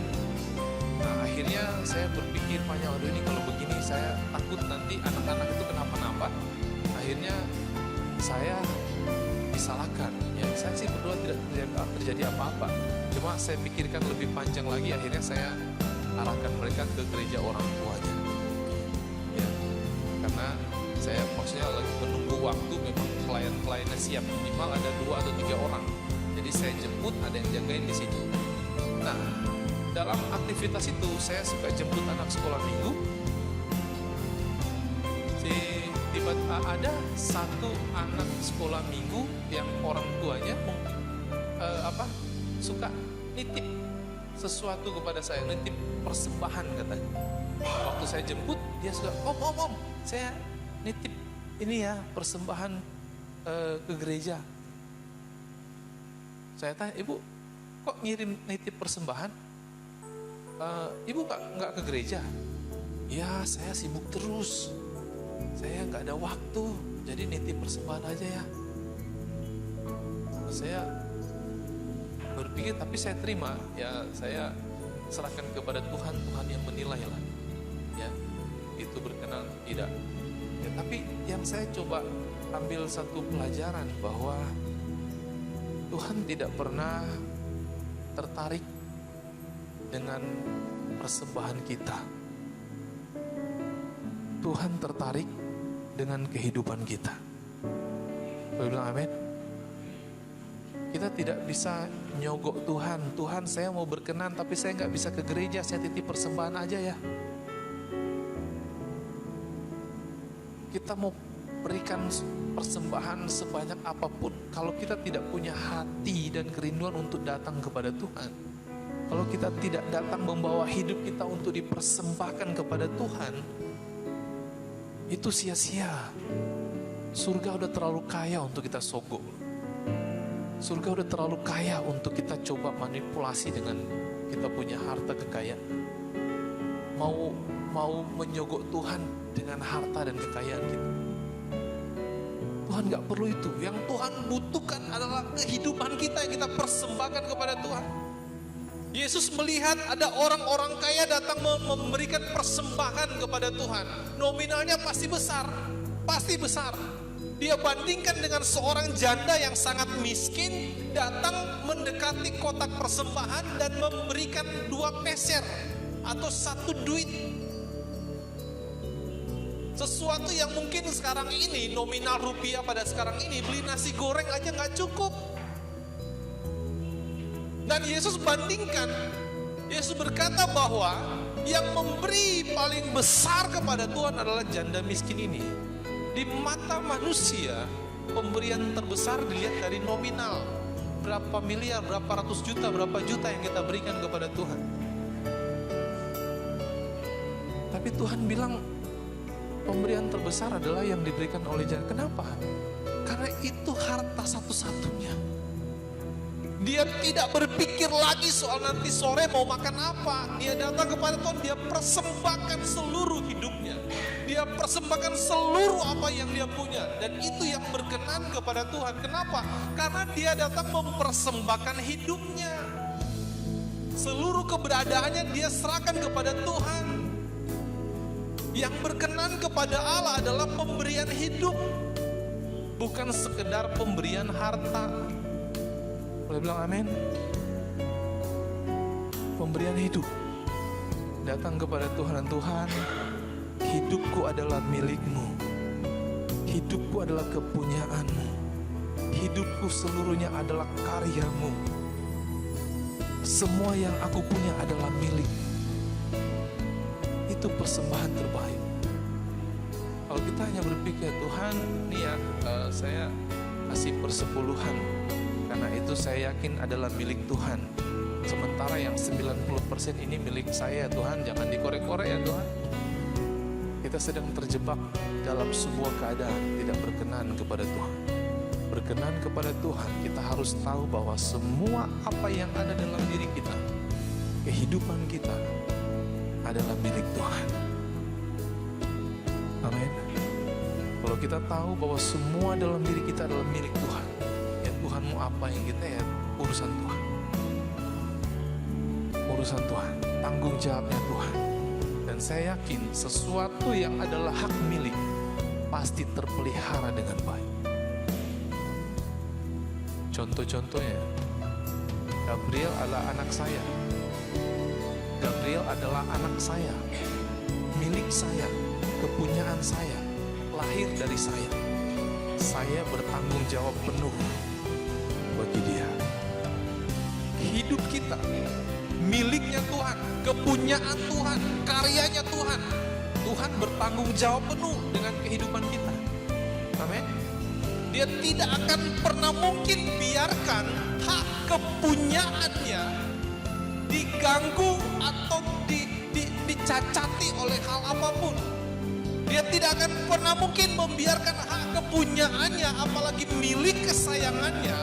Nah akhirnya saya berpikir banyak, aduh ini kalau begini saya takut nanti anak-anak itu kenapa-napa. Akhirnya saya disalahkan ya, saya sih berdoa tidak terjadi apa-apa, cuma saya pikirkan lebih panjang lagi. Akhirnya saya arahkan mereka ke gereja orang tuanya ya, karena saya maksudnya lagi menunggu waktu, memang klien-kliennya siap, minimal ada 2 atau 3 orang, jadi saya jemput, ada yang jagain di situ. Nah dalam aktivitas itu saya suka jemput anak sekolah minggu. Tiba-tiba ada satu anak sekolah minggu yang orang tuanya suka nitip sesuatu kepada saya, nitip persembahan katanya. Waktu saya jemput, dia suka, om, saya nitip ini ya, persembahan ke gereja. Saya tanya, ibu kok ngirim nitip persembahan? Ibu nggak ke gereja? Ya saya sibuk terus, saya nggak ada waktu, jadi nitip persembahan aja ya. Saya berpikir, tapi saya terima ya, saya serahkan kepada Tuhan, Tuhan yang menilai lah ya, itu berkenan tidak ya. Tapi yang saya coba ambil satu pelajaran, bahwa Tuhan tidak pernah tertarik dengan persembahan kita. Tuhan tertarik dengan kehidupan kita. Boleh bilang amin? Kita tidak bisa nyogok Tuhan. Tuhan, saya mau berkenan tapi saya nggak bisa ke gereja, saya titip persembahan aja ya. Kita mau berikan persembahan sebanyak apapun, kalau kita tidak punya hati dan kerinduan untuk datang kepada Tuhan, kalau kita tidak datang membawa hidup kita untuk dipersembahkan kepada Tuhan, itu sia-sia. Surga udah terlalu kaya untuk kita sogok. Surga udah terlalu kaya untuk kita coba manipulasi dengan kita punya harta kekayaan. Mau menyogok Tuhan dengan harta dan kekayaan kita. Tuhan gak perlu itu. Yang Tuhan butuhkan adalah kehidupan kita yang kita persembahkan kepada Tuhan. Yesus melihat ada orang-orang kaya datang memberikan persembahan kepada Tuhan. Nominalnya pasti besar, pasti besar. Dia bandingkan dengan seorang janda yang sangat miskin, datang mendekati kotak persembahan dan memberikan 2 peser atau 1 duit. Sesuatu yang mungkin sekarang ini, nominal rupiah pada sekarang ini, beli nasi goreng aja gak cukup. Dan Yesus bandingkan, Yesus berkata bahwa yang memberi paling besar kepada Tuhan adalah janda miskin ini. Di mata manusia, pemberian terbesar dilihat dari nominal. Berapa miliar, berapa ratus juta, berapa juta yang kita berikan kepada Tuhan. Tapi Tuhan bilang, pemberian terbesar adalah yang diberikan oleh janda. Kenapa? Karena itu harta satu-satunya. Dia tidak berpikir lagi soal nanti sore mau makan apa. Dia datang kepada Tuhan, dia persembahkan seluruh hidupnya. Dia persembahkan seluruh apa yang dia punya. Dan itu yang berkenan kepada Tuhan. Kenapa? Karena dia datang mempersembahkan hidupnya. Seluruh keberadaannya dia serahkan kepada Tuhan. Yang berkenan kepada Allah adalah pemberian hidup, bukan sekedar pemberian harta. Boleh bilang amin? Pemberian hidup. Datang kepada Tuhan, Tuhan, hidupku adalah milik-Mu. Hidupku adalah kepunyaan-Mu. Hidupku seluruhnya adalah karya-Mu. Semua yang aku punya adalah milik. Itu persembahan terbaik. Kalau kita hanya berpikir, Tuhan, nih ya, saya kasih persepuluhan, karena itu saya yakin adalah milik Tuhan. Sementara yang 90% ini milik saya, Tuhan, jangan dikorek-korek ya Tuhan. kita sedang terjebak dalam sebuah keadaan tidak berkenan kepada Tuhan. Berkenan kepada Tuhan, kita harus tahu bahwa semua apa yang ada dalam diri kita, kehidupan kita adalah milik Tuhan. Amin. Kalau kita tahu bahwa semua dalam diri kita adalah milik Tuhan, ya Tuhan mau apa yang kita ya urusan Tuhan. Urusan Tuhan, tanggung jawabnya Tuhan. Dan saya yakin sesuatu yang adalah hak milik pasti terpelihara dengan baik. Contoh-contohnya, Gabriel adalah anak saya. Gabriel adalah anak saya, milik saya, kepunyaan saya, lahir dari saya. Saya bertanggung jawab penuh bagi dia. Hidup kita miliknya Tuhan, kepunyaan Tuhan, karyanya Tuhan. Tuhan bertanggung jawab penuh dengan kehidupan kita. Amin. Dia tidak akan pernah mungkin biarkan hak kepunyaannya diganggu atau dicacati oleh hal apapun. Dia tidak akan pernah mungkin membiarkan hak kepunyaannya, apalagi milik kesayangannya,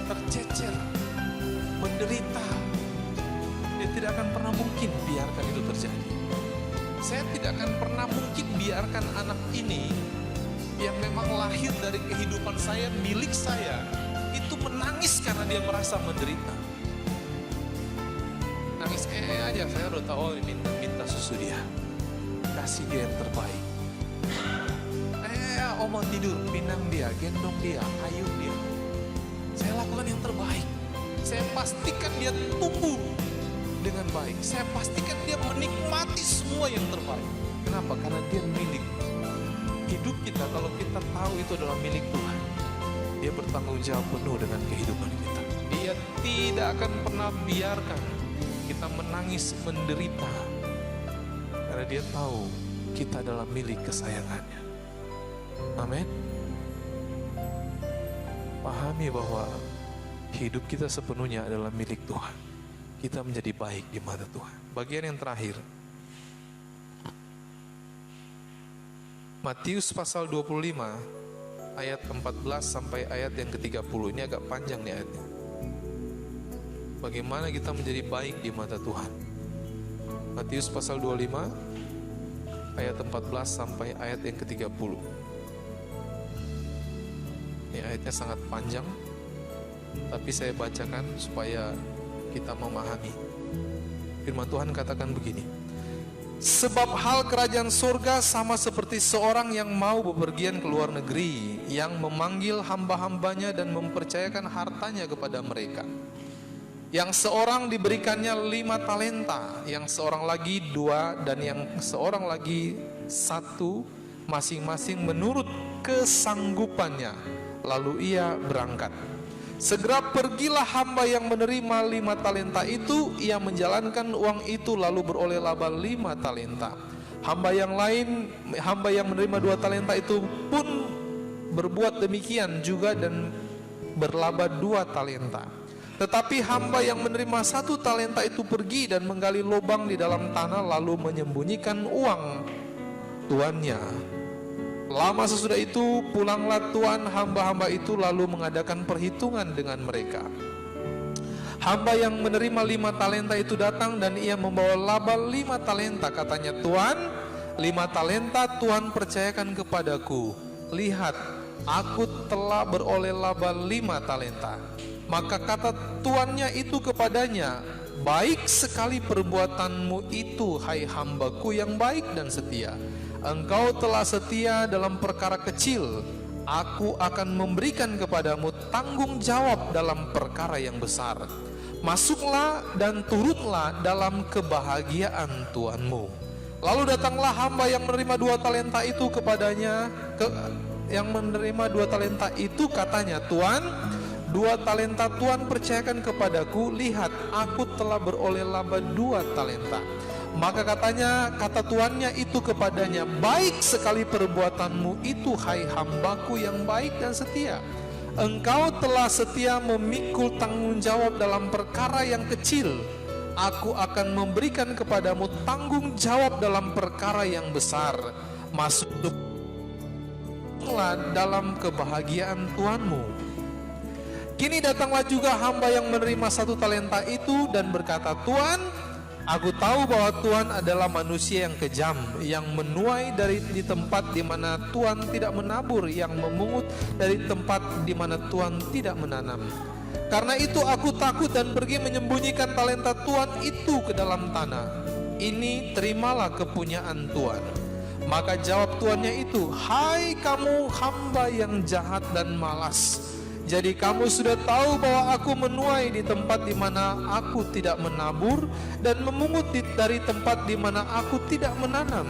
tercecer, menderita. Dia tidak akan pernah mungkin biarkan itu terjadi. Saya tidak akan pernah mungkin biarkan anak ini yang memang lahir dari kehidupan saya, milik saya, itu menangis karena dia merasa menderita. Nangis aja, saya udah tahu minta susu dia, kasih dia yang terbaik. Mau tidur, pinang dia, gendong dia, ayun dia. Saya lakukan yang terbaik. Saya pastikan dia tumbuh dengan baik. Saya pastikan dia menikmati semua yang terbaik. Kenapa? Karena dia milik. Hidup kita, kalau kita tahu itu adalah milik Tuhan, dia bertanggung jawab penuh dengan kehidupan kita. Dia tidak akan pernah biarkan kita menangis, menderita, karena dia tahu kita adalah milik kesayangannya. Amin. Pahami bahwa hidup kita sepenuhnya adalah milik Tuhan. Kita menjadi baik di mata Tuhan. Bagian yang terakhir, Matius pasal 25 ayat 14 sampai ayat yang ke-30. Ini agak panjang nih ayatnya. Bagaimana kita menjadi baik di mata Tuhan. Matius pasal 25 ayat 14 sampai ayat yang ke-30. Ini ayatnya sangat panjang, tapi saya bacakan supaya kita memahami. Firman Tuhan katakan begini. Sebab hal kerajaan surga sama seperti seorang yang mau bepergian ke luar negeri, yang memanggil hamba-hambanya dan mempercayakan hartanya kepada mereka. Yang seorang diberikannya 5 talenta, yang seorang lagi 2, dan yang seorang lagi 1, masing-masing menurut kesanggupannya. Lalu ia berangkat. Segera pergilah hamba yang menerima 5 talenta itu, ia menjalankan uang itu lalu beroleh laba 5 talenta. Hamba yang lain, hamba yang menerima 2 talenta itu pun berbuat demikian juga dan berlaba 2 talenta. Tetapi hamba yang menerima 1 talenta itu pergi dan menggali lubang di dalam tanah lalu menyembunyikan uang tuannya. Lama sesudah itu pulanglah tuan hamba-hamba itu lalu mengadakan perhitungan dengan mereka. Hamba yang menerima 5 talenta itu datang dan ia membawa laba 5 talenta. Katanya, Tuan, 5 talenta Tuhan percayakan kepadaku. Lihat, aku telah beroleh laba 5 talenta. Maka kata tuannya itu kepadanya, baik sekali perbuatanmu itu, hai hambaku yang baik dan setia. Engkau telah setia dalam perkara kecil, aku akan memberikan kepadamu tanggung jawab dalam perkara yang besar. Masuklah dan turutlah dalam kebahagiaan Tuanmu. Lalu datanglah hamba yang menerima 2 talenta itu kepadanya, yang menerima 2 talenta itu katanya, Tuan, 2 talenta Tuan percayakan kepadaku, lihat aku telah beroleh laba 2 talenta. Maka kata tuannya itu kepadanya, baik sekali perbuatanmu itu, hai hambaku yang baik dan setia. Engkau telah setia memikul tanggung jawab dalam perkara yang kecil. Aku akan memberikan kepadamu tanggung jawab dalam perkara yang besar. Masuklah dalam kebahagiaan Tuhanmu. Kini datanglah juga hamba yang menerima 1 talenta itu dan berkata, Tuhan, aku tahu bahwa Tuhan adalah manusia yang kejam, yang menuai di tempat di mana Tuhan tidak menabur, yang memungut dari tempat di mana Tuhan tidak menanam. Karena itu aku takut dan pergi menyembunyikan talenta Tuhan itu ke dalam tanah. Ini terimalah kepunyaan Tuhan. Maka jawab tuannya itu, hai kamu hamba yang jahat dan malas. Jadi kamu sudah tahu bahwa aku menuai di tempat di mana aku tidak menabur dan memungut dari tempat di mana aku tidak menanam.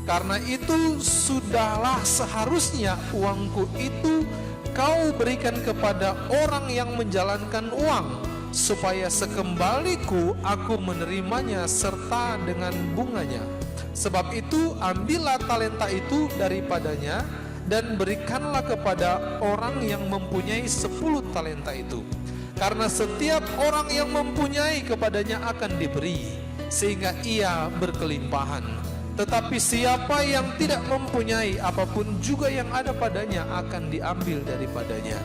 Karena itu sudahlah seharusnya uangku itu kau berikan kepada orang yang menjalankan uang, supaya sekembaliku aku menerimanya serta dengan bunganya. Sebab itu ambillah talenta itu daripadanya dan berikanlah kepada orang yang mempunyai 10 talenta itu. Karena setiap orang yang mempunyai kepadanya akan diberi, sehingga ia berkelimpahan. Tetapi siapa yang tidak mempunyai, apapun juga yang ada padanya akan diambil daripadanya.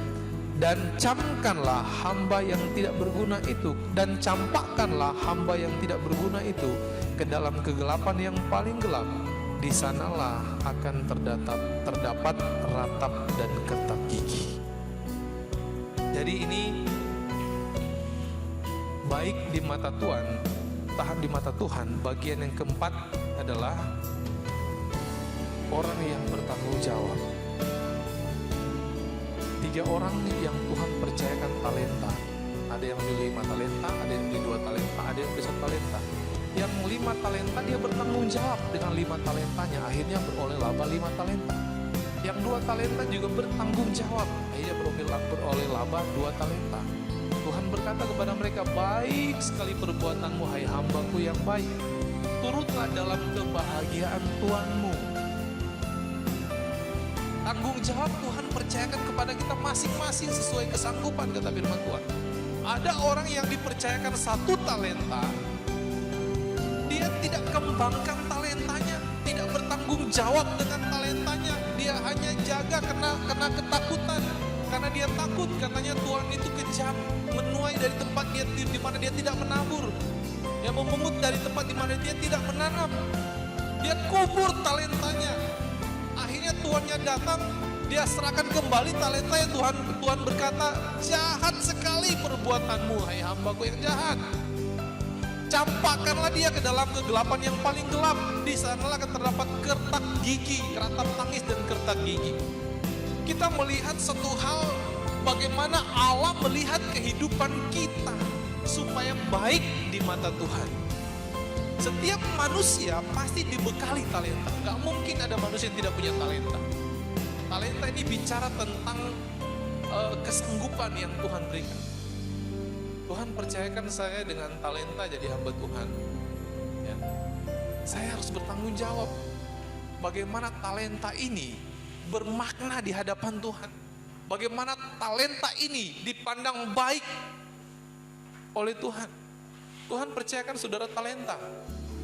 Dan campakkanlah hamba yang tidak berguna itu, dan campakkanlah hamba yang tidak berguna itu ke dalam kegelapan yang paling gelap. Di sanalah akan terdapat ratap dan kertak gigi. Jadi ini baik di mata Tuhan, tahan di mata Tuhan. Bagian yang keempat adalah orang yang bertanggung jawab. 3 orang yang Tuhan percayakan talenta. Ada yang beli 5 talenta, ada yang beli 2 talenta, ada yang beli 1 talenta. Yang 5 talenta dia bertanggung jawab dengan 5 talentanya, akhirnya beroleh laba 5 talenta. Yang 2 talenta juga bertanggung jawab, akhirnya beroleh laba 2 talenta. Tuhan berkata kepada mereka, baik sekali perbuatanmu hai hambaku yang baik, turutlah dalam kebahagiaan Tuhanmu. Tanggung jawab Tuhan percayakan kepada kita masing-masing sesuai kesanggupan, kata firman Tuhan. Ada orang yang dipercayakan 1 talenta, dia tidak kembangkan talentanya, tidak bertanggung jawab dengan talentanya. Dia hanya jaga karena ketakutan, karena dia takut, katanya Tuhan itu kejam, menuai dari tempat di mana dia tidak menabur, yang memungut dari tempat di mana dia tidak menanam. Dia kubur talentanya. Akhirnya Tuhannya datang, dia serahkan kembali talentanya. Tuhan berkata, jahat sekali perbuatanmu hai hambaku yang jahat. Campakkanlah dia ke dalam kegelapan yang paling gelap. Di sanalah terdapat kertak gigi, ratap tangis dan kertak gigi. Kita melihat satu hal, bagaimana Allah melihat kehidupan kita supaya baik di mata Tuhan. Setiap manusia pasti dibekali talenta. Gak mungkin ada manusia yang tidak punya talenta. Talenta ini bicara tentang kesanggupan yang Tuhan berikan. Tuhan percayakan saya dengan talenta jadi hamba Tuhan. Ya. Saya harus bertanggung jawab. Bagaimana talenta ini bermakna di hadapan Tuhan. Bagaimana talenta ini dipandang baik oleh Tuhan. Tuhan percayakan saudara talenta.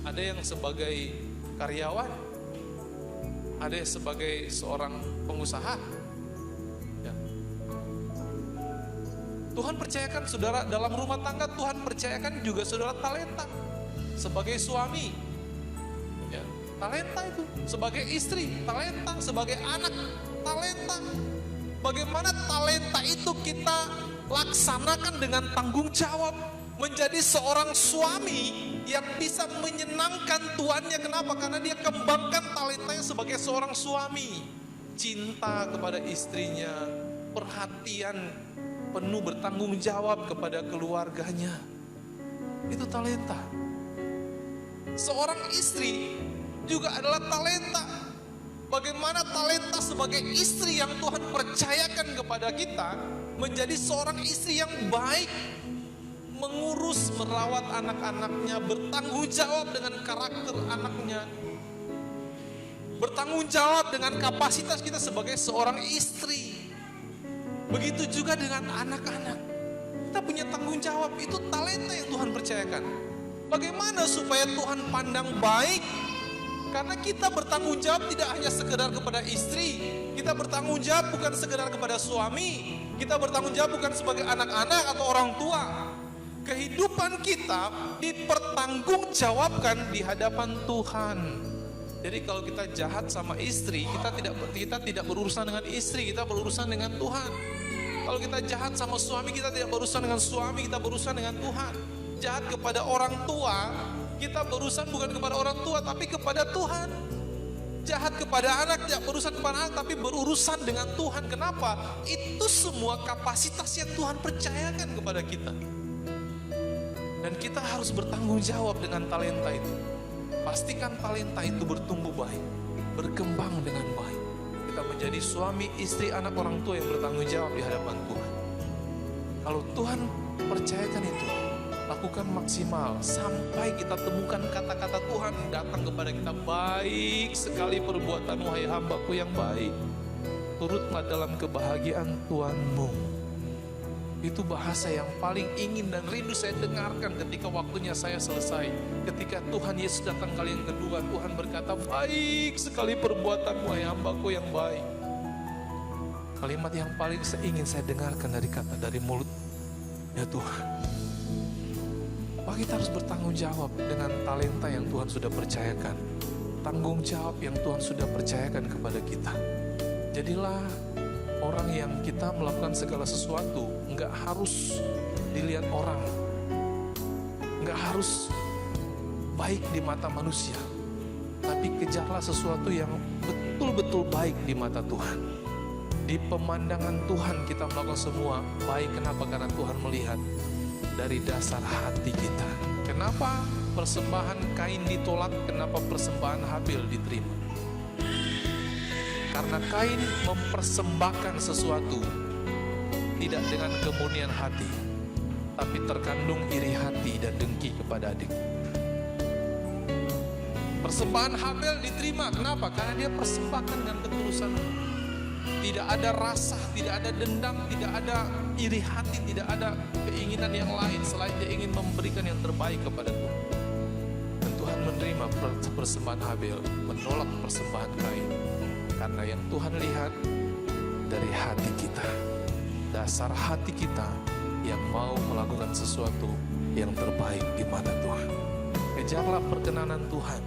Ada yang sebagai karyawan, ada yang sebagai seorang pengusaha. Ya. Tuhan percayakan saudara dalam rumah tangga, Tuhan percayakan juga saudara talenta. Sebagai suami, ya, talenta itu. Sebagai istri, talenta. Sebagai anak, talenta. Bagaimana talenta itu kita laksanakan dengan tanggung jawab. Menjadi seorang suami yang bisa menyenangkan tuannya. Kenapa? Karena dia kembangkan talentanya sebagai seorang suami. Cinta kepada istrinya, perhatian penuh, bertanggung jawab kepada keluarganya. Itu talenta. Seorang istri juga adalah talenta. Bagaimana talenta sebagai istri yang Tuhan percayakan kepada kita, menjadi seorang istri yang baik, mengurus, merawat anak-anaknya, bertanggung jawab dengan karakter anaknya, bertanggung jawab dengan kapasitas kita sebagai seorang istri. Begitu juga dengan anak-anak. Kita punya tanggung jawab, itu talenta yang Tuhan percayakan. Bagaimana supaya Tuhan pandang baik? Karena kita bertanggung jawab tidak hanya sekedar kepada istri, kita bertanggung jawab bukan sekedar kepada suami, kita bertanggung jawab bukan sebagai anak-anak atau orang tua. Kehidupan kita dipertanggungjawabkan di hadapan Tuhan. Jadi kalau kita jahat sama istri, kita tidak berurusan dengan istri, kita berurusan dengan Tuhan. Kalau kita jahat sama suami, kita tidak berurusan dengan suami, kita berurusan dengan Tuhan. Jahat kepada orang tua, kita berurusan bukan kepada orang tua, tapi kepada Tuhan. Jahat kepada anak, tidak berurusan kepada anak, tapi berurusan dengan Tuhan. Kenapa? Itu semua kapasitas yang Tuhan percayakan kepada kita. Dan kita harus bertanggung jawab dengan talenta itu. Pastikan talenta itu bertumbuh baik, berkembang dengan baik. Kita menjadi suami, istri, anak, orang tua yang bertanggung jawab di hadapan Tuhan. Kalau Tuhan percayakan itu, lakukan maksimal sampai kita temukan kata-kata Tuhan datang kepada kita. Baik sekali perbuatanmu, hai hambaku yang baik, turutlah dalam kebahagiaan Tuhanmu. Itu bahasa yang paling ingin dan rindu saya dengarkan ketika waktunya saya selesai. Ketika Tuhan Yesus datang kali yang kedua, Tuhan berkata, baik sekali perbuatanmu, hai hambaku yang baik. Kalimat yang paling ingin saya dengarkan dari mulut ya Tuhan. Bahwa kita harus bertanggung jawab dengan talenta yang Tuhan sudah percayakan. Tanggung jawab yang Tuhan sudah percayakan kepada kita. Jadilah orang yang kita melakukan segala sesuatu, nggak harus dilihat orang, nggak harus baik di mata manusia, tapi kejarlah sesuatu yang betul-betul baik di mata Tuhan. Di pemandangan Tuhan kita melakukan semua baik. Kenapa? Karena Tuhan melihat dari dasar hati kita. Kenapa persembahan Kain ditolak? Kenapa persembahan Habil diterima? Karena Kain mempersembahkan sesuatu tidak dengan kemurnian hati, tapi terkandung iri hati dan dengki kepada adik. Persembahan Habil diterima. Kenapa? Karena dia persembahkan dengan ketulusan. Tidak ada rasa, tidak ada dendam, tidak ada iri hati, tidak ada keinginan yang lain selain dia ingin memberikan yang terbaik kepada Tuhan. Dan Tuhan menerima persembahan Habil, menolak persembahan Kain. Karena yang Tuhan lihat dari hati kita, dasar hati kita yang mau melakukan sesuatu yang terbaik di mata Tuhan. Kejarlah perkenanan Tuhan.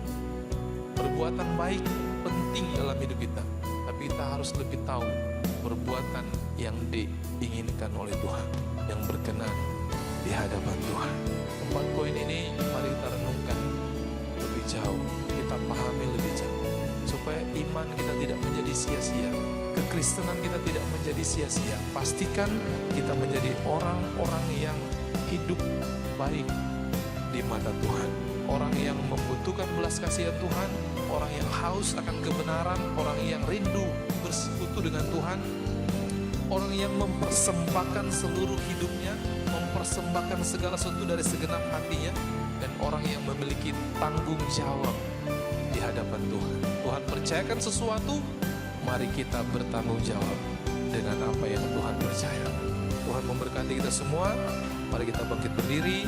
Perbuatan baik penting dalam hidup kita, tapi kita harus lebih tahu perbuatan yang diinginkan oleh Tuhan, yang berkenan di hadapan Tuhan. 4 poin ini mari kita renungkan lebih jauh, kita pahami lebih jauh, supaya iman kita tidak menjadi sia-sia, kekristenan kita tidak menjadi sia-sia. Pastikan kita menjadi orang-orang yang hidup baik di mata Tuhan, orang yang membutuhkan belas kasihan Tuhan, orang yang haus akan kebenaran, orang yang rindu bersekutu dengan Tuhan, orang yang mempersembahkan seluruh hidupnya, mempersembahkan segala sesuatu dari segenap hatinya, dan orang yang memiliki tanggung jawab di hadapan Tuhan. Tuhan percayakan sesuatu, mari kita bertanggung jawab dengan apa yang Tuhan percayakan. Tuhan memberkati kita semua. Mari kita bangkit berdiri.